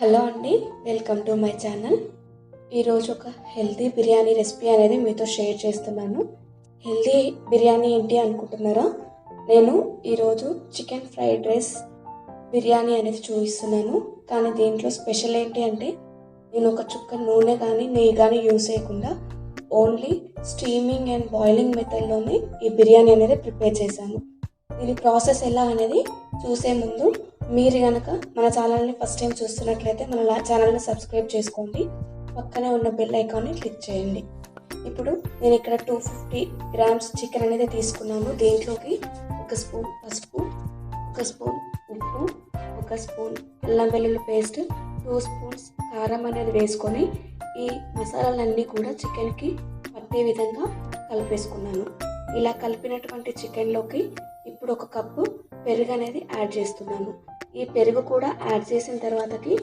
Hello అండి, welcome to my channel. ఈరోజు ఒక హెల్తీ బిర్యానీ రెసిపీ అనేది మీతో షేర్ చేస్తున్నాను. హెల్తీ బిర్యానీ ఏంటి అనుకుంటున్నారా? నేను ఈరోజు చికెన్ ఫ్రైడ్ రైస్ బిర్యానీ అనేది చూపిస్తున్నాను. కానీ దీంట్లో స్పెషల్ ఏంటి అంటే, నేను ఒక చుక్క నూనె కానీ నెయ్యి కానీ యూస్ చేయకుండా ఓన్లీ స్టీమింగ్ అండ్ బాయిలింగ్ మెథడ్లోనే ఈ బిర్యానీ అనేది ప్రిపేర్ చేశాను. దీని ప్రాసెస్ ఎలా అనేది చూసే ముందు మీరు కనుక మన ఛానల్ని ఫస్ట్ టైం చూస్తున్నట్లయితే మన ఛానల్ని సబ్స్క్రైబ్ చేసుకోండి. పక్కనే ఉన్న బెల్ ఐకాన్ని క్లిక్ చేయండి. ఇప్పుడు నేను ఇక్కడ 250 గ్రామ్స్ చికెన్ అనేది తీసుకున్నాను. దీంట్లోకి 1 స్పూన్ పసుపు, 1 స్పూన్ ఉప్పు, 1 స్పూన్ అల్లం వెల్లుల్లి పేస్ట్, 2 స్పూన్స్ కారం అనేది వేసుకొని ఈ మసాలాలన్నీ కూడా చికెన్కి పట్టే విధంగా కలిపేసుకున్నాను. ఇలా కలిపినటువంటి చికెన్లోకి ఇప్పుడు 1 కప్పు పెరుగు అనేది యాడ్ చేస్తున్నాను. ఈ పెరుగు కూడా యాడ్ చేసిన తర్వాతకి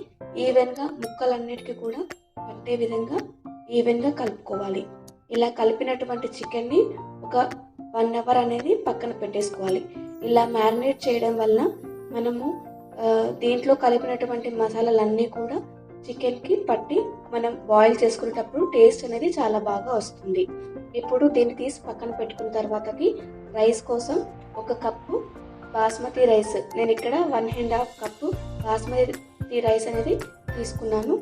ఈవెన్గా ముక్కలన్నిటికీ కూడా పట్టే విధంగా ఈవెన్గా కలుపుకోవాలి. ఇలా కలిపినటువంటి చికెన్ని ఒక 1 అవర్ అనేది పక్కన పెట్టేసుకోవాలి. ఇలా మ్యారినేట్ చేయడం వల్ల మనము దీంట్లో కలిపినటువంటి మసాలాలన్నీ కూడా చికెన్కి పట్టి మనం బాయిల్ చేసుకునేటప్పుడు టేస్ట్ అనేది చాలా బాగా వస్తుంది. ఇప్పుడు దీన్ని తీసి పక్కన పెట్టుకున్న తర్వాతకి రైస్ కోసం 1 కప్పు బాస్మతి రైస్, నేను ఇక్కడ 1.5 కప్పు బాస్మతి రైస్ అనేది తీసుకున్నాను.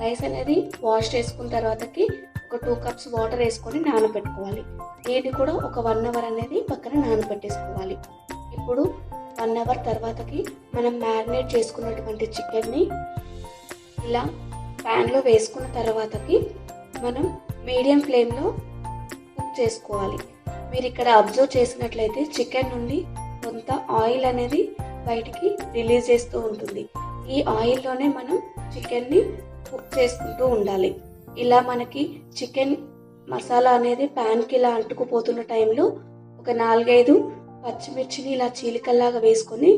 రైస్ అనేది వాష్ చేసుకున్న తర్వాతకి ఒక 2 కప్స్ వాటర్ వేసుకొని నానబెట్టుకోవాలి. దీన్ని కూడా ఒక 1 అవర్ అనేది పక్కన నానబెట్టేసుకోవాలి. ఇప్పుడు 1 అవర్ తర్వాతకి మనం మ్యారినేట్ చేసుకున్నటువంటి చికెన్ని ఇలా ప్యాన్లో వేసుకున్న తర్వాతకి మనం మీడియం ఫ్లేమ్లో కుక్ చేసుకోవాలి. మీరు ఇక్కడ అబ్జర్వ్ చేసినట్లయితే చికెన్ నుండి కొంత ఆయిల్ అనేది బయటికి రిలీజ్ చేస్తూ ఉంటుంది. ఈ ఆయిల్లోనే మనం చికెన్ని కుక్ చేసుకుంటూ ఉండాలి. ఇలా మనకి చికెన్ మసాలా అనేది ప్యాన్కి ఇలా అంటుకుపోతున్న టైంలో ఒక 4-5 పచ్చిమిర్చిని ఇలా చీలికల్లాగా వేసుకొని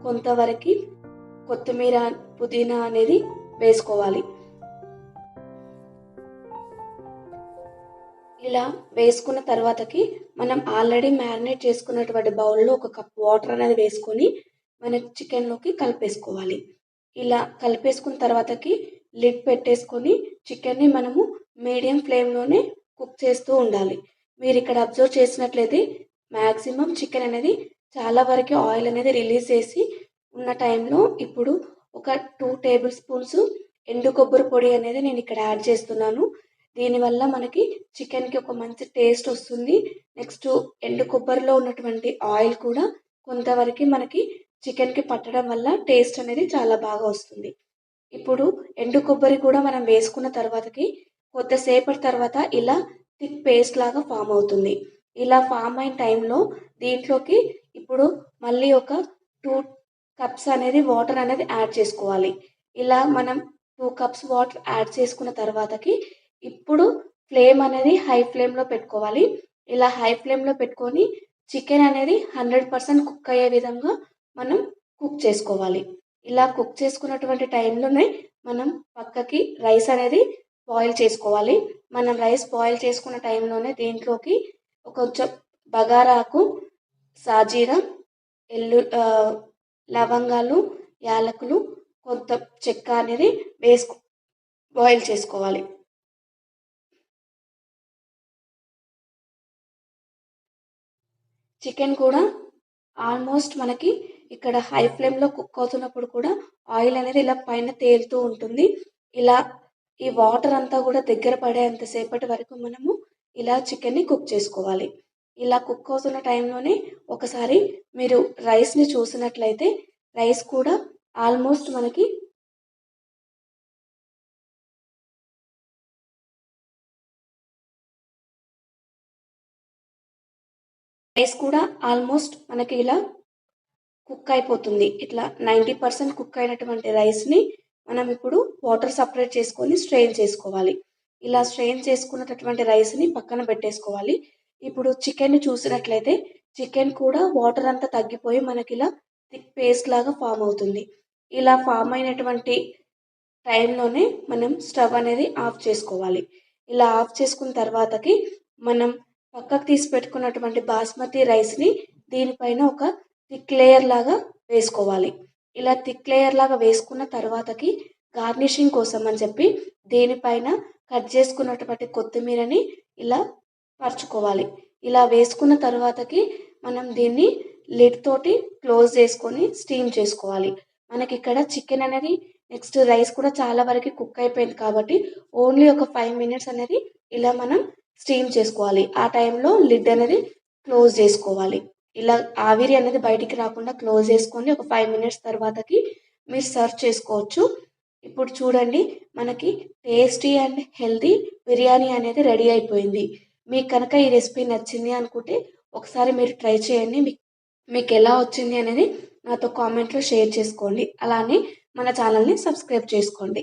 కొంతవరకు కొత్తిమీర పుదీనా అనేది వేసుకోవాలి. ఇలా వేసుకున్న తర్వాతకి మనం ఆల్రెడీ మ్యారినేట్ చేసుకున్నటువంటి బౌల్లో 1 కప్ వాటర్ అనేది వేసుకొని మన చికెన్లోకి కలిపేసుకోవాలి. ఇలా కలిపేసుకున్న తర్వాతకి లిడ్ పెట్టేసుకొని చికెన్ని మనము మీడియం ఫ్లేమ్లోనే కుక్ చేస్తూ ఉండాలి. మీరు ఇక్కడ అబ్జర్వ్ చేసినట్లయితే మ్యాక్సిమం చికెన్ అనేది చాలా వరకు ఆయిల్ అనేది రిలీజ్ చేసి ఉన్న టైంలో ఇప్పుడు ఒక 2 టేబుల్ స్పూన్స్ ఎండు కొబ్బరి పొడి అనేది నేను ఇక్కడ యాడ్ చేస్తున్నాను. దీనివల్ల మనకి చికెన్కి ఒక మంచి టేస్ట్ వస్తుంది. నెక్స్ట్ ఎండు కొబ్బరిలో ఉన్నటువంటి ఆయిల్ కూడా కొంతవరకు మనకి చికెన్కి పట్టడం వల్ల టేస్ట్ అనేది చాలా బాగా వస్తుంది. ఇప్పుడు ఎండు కొబ్బరి కూడా మనం వేసుకున్న తర్వాతకి కొద్దిసేపటి తర్వాత ఇలా థిక్ పేస్ట్ లాగా ఫామ్ అవుతుంది. ఇలా ఫామ్ అయిన టైంలో దీంట్లోకి ఇప్పుడు మళ్ళీ ఒక 2 కప్స్ అనేది వాటర్ అనేది యాడ్ చేసుకోవాలి. ఇలా మనం 2 కప్స్ వాటర్ యాడ్ చేసుకున్న తర్వాతకి ఇప్పుడు ఫ్లేమ్ అనేది హై ఫ్లేమ్లో పెట్టుకోవాలి. ఇలా హై ఫ్లేమ్లో పెట్టుకొని చికెన్ అనేది 100% కుక్ అయ్యే విధంగా మనం కుక్ చేసుకోవాలి. ఇలా కుక్ చేసుకున్నటువంటి టైంలోనే మనం పక్కకి రైస్ అనేది బాయిల్ చేసుకోవాలి. మనం రైస్ బాయిల్ చేసుకున్న టైంలోనే దీంట్లోకి కొంచెం బగారాకు, సాజీరా, లవంగాలు, యాలకులు, కొంత చెక్క అనేది బాయిల్ చేసుకోవాలి. చికెన్ కూడా ఆల్మోస్ట్ మనకి ఇక్కడ హై ఫ్లేమ్లో కుక్ అవుతున్నప్పుడు కూడా ఆయిల్ అనేది ఇలా పైన తేలుతూ ఉంటుంది. ఇలా ఈ వాటర్ అంతా కూడా దగ్గర పడేంతసేపటి వరకు మనము ఇలా చికెన్ని కుక్ చేసుకోవాలి. ఇలా కుక్ అవుతున్న టైంలోనే ఒకసారి మీరు రైస్ని చూసినట్లయితే రైస్ కూడా ఆల్మోస్ట్ మనకి ఇలా కుక్ అయిపోతుంది. ఇట్లా 90% కుక్ అయినటువంటి రైస్ని మనం ఇప్పుడు వాటర్ సపరేట్ చేసుకొని స్ట్రెయిన్ చేసుకోవాలి. ఇలా స్ట్రెయిన్ చేసుకున్నటువంటి రైస్ని పక్కన పెట్టేసుకోవాలి. ఇప్పుడు చికెన్ని చూసినట్లయితే చికెన్ కూడా వాటర్ అంతా తగ్గిపోయి మనకి ఇలా థిక్ పేస్ట్ లాగా ఫామ్ అవుతుంది. ఇలా ఫామ్ అయినటువంటి టైంలోనే మనం స్టవ్ అనేది ఆఫ్ చేసుకోవాలి. ఇలా ఆఫ్ చేసుకున్న తర్వాతకి మనం పక్కకు తీసి పెట్టుకున్నటువంటి బాస్మతి రైస్ని దీనిపైన ఒక థిక్ లేయర్ లాగా వేసుకోవాలి. ఇలా థిక్ లేయర్ లాగా వేసుకున్న తర్వాతకి గార్నిషింగ్ కోసం అని చెప్పి దీనిపైన కట్ చేసుకున్నటువంటి కొత్తిమీరని ఇలా పరుచుకోవాలి. ఇలా వేసుకున్న తర్వాతకి మనం దీన్ని లిడ్ తోటి క్లోజ్ చేసుకొని స్టీమ్ చేసుకోవాలి. మనకి ఇక్కడ చికెన్ అనేది నెక్స్ట్ రైస్ కూడా చాలా వరకు కుక్ అయిపోయింది కాబట్టి ఓన్లీ ఒక 5 మినిట్స్ అనేది ఇలా మనం స్టీమ్ చేసుకోవాలి. ఆ టైంలో లిడ్ అనేది క్లోజ్ చేసుకోవాలి. ఇలా ఆవిరి అనేది బయటికి రాకుండా క్లోజ్ చేసుకొని ఒక 5 మినిట్స్ తర్వాతకి మీరు సర్వ్ చేసుకోవచ్చు. ఇప్పుడు చూడండి, మనకి టేస్టీ అండ్ హెల్తీ బిర్యానీ అనేది రెడీ అయిపోయింది. మీకు కనుక ఈ రెసిపీ నచ్చింది అనుకుంటే ఒకసారి మీరు ట్రై చేయండి. మీకు ఎలా వచ్చింది అనేది నాతో కామెంట్లో షేర్ చేసుకోండి. అలానే మన ఛానల్ని సబ్స్క్రైబ్ చేసుకోండి.